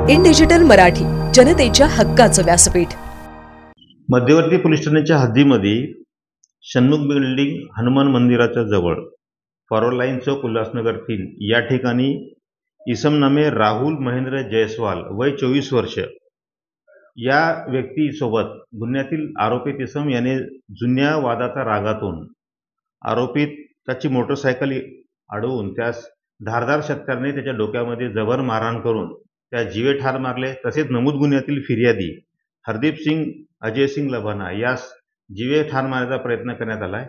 In digital Marathi, जनतेच्या हक्काचं व्यासपीठ. मध्यवर्ती पोलीस ठाण्याच्या हद्दीमध्ये षण्मुख बिल्डिंग हनुमान मंदिराच्या जवळ फॉरवर्ड लाईन चौक उल्हासनगर 3 या ठिकाणी इसम नामे राहुल महेंद्र जयस्वाल वय 24 वर्ष या व्यक्तीसोबत गुन्ह्यातील आरोपित इसम याने जुन्या वादाच्या रागातून आरोपित त्याची मोटरसायकल अडवून त्यास धारदार शस्त्राने त्याच्या डोक्यामध्ये जबर मारहाण करून त्या जीवे ठार मारले. तसेच नमूद गुन्ह्यातील फिर्यादी हरदीप सिंग अजय सिंग लभाना यास जीवे ठार मारण्याचा प्रयत्न करण्यात आला.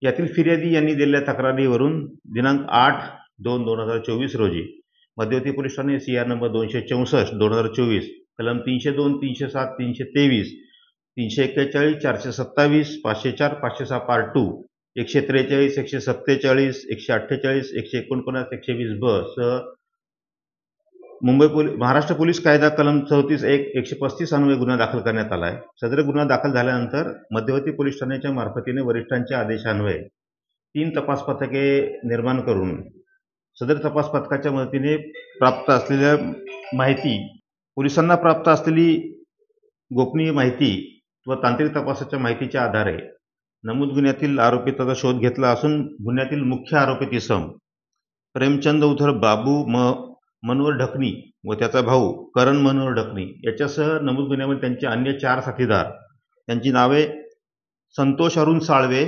यातील फिर्यादी यांनी दिलेल्या तक्रारीवरून दिनांक 8/2/2024 रोजी मध्यवर्ती पोलीस ठाणे CR नंबर 264/2024 कलम 302, 307, 323, 341, 427, 504, 506 पार्ट 2, 143, 147, 148, 149, 120 ब सह महाराष्ट्र पोलीस कायदा कलम 34(1), 135 अन्वये गुन्हा दाखल करण्यात आला आहे. सदर गुन्हा दाखल झाल्यानंतर मध्यवर्ती पोलीस ठाण्याच्या मार्फतीने वरिष्ठांच्या आदेशान्वये 3 तपास पथके निर्माण करून सदर तपास पथकाच्या मदतीने प्राप्त असलेल्या माहिती, पोलिसांना प्राप्त असलेली गोपनीय माहिती व तांत्रिक तपासाच्या माहितीच्या आधारे नमूद गुन्ह्यातील आरोपिताचा शोध घेतला असून गुन्ह्यातील मुख्य आरोपी इसम प्रेमचंद उर्फ बाबू मनोहर ढकणी व त्याचा भाऊ करण मनोहर ढकणी याच्यासह नमूद गुन्ह्यामध्ये त्यांचे अन्य 4 साथीदार, त्यांची नावे संतोष अरुण साळवे,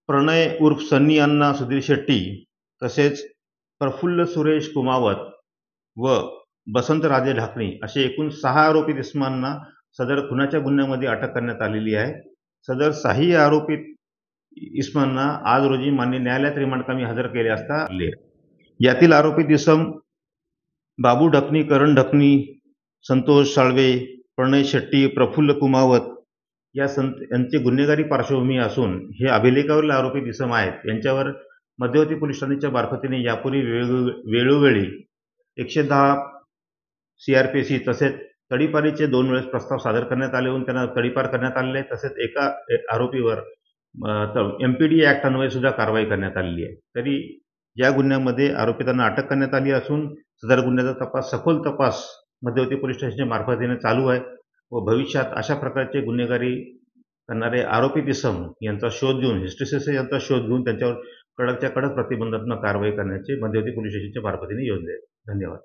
प्रणय उर्फ सन्नी अण्णा सुधीर शेट्टी, तसेच प्रफुल्ल सुरेश कुमावत व बसंत राजे ढाकणी असे एकूण 6 आरोपित इसमांना सदर खुनाच्या गुन्ह्यामध्ये अटक करण्यात आलेली आहे. सदर 6 आरोपित इसमांना आज रोजी मान्य न्यायालयात रिमांडकामी हजर केले असता यातील आरोपित इसम बाबू ढकणी, करण ढकणी, संतोष साळवे, प्रणय शेट्टी, प्रफुल्ल कुमावत यांचे गुन्हेगारी पार्श्वभूमी असून हे अभिलेखावरील आरोपित इसम आहेत. यांच्यावर मध्यवर्ती पोलीस ठाण्याच्या मार्फतीने यापूर्वी वेळोवेळी 110 CRPC तसेच तडीपारीचे 2 वेळेस प्रस्ताव सादर करण्यात आले होऊन त्यांना तडीपार करण्यात आलेले. तसेच एका आरोपीवर MPD ॲक्ट अन्वये सुद्धा कारवाई करण्यात आलेली आहे. तरी या गुन्ह्यामध्ये आरोपितांना अटक करण्यात आली असून सदर गुन्ह्याचा सखोल तपास मध्यवर्ती पोलीस स्टेशनच्या मार्फतीने चालू आहे व भविष्यात अशा प्रकारचे गुन्हेगारी करणारे आरोपित इसम यांचा शोध घेऊन यांचा शोध घेऊन त्यांच्यावर कडकच्या कडक प्रतिबंधात्मक कारवाई करण्याचे मध्यवर्ती पोलीस स्टेशनच्या मार्फतीने योजना आहे. धन्यवाद.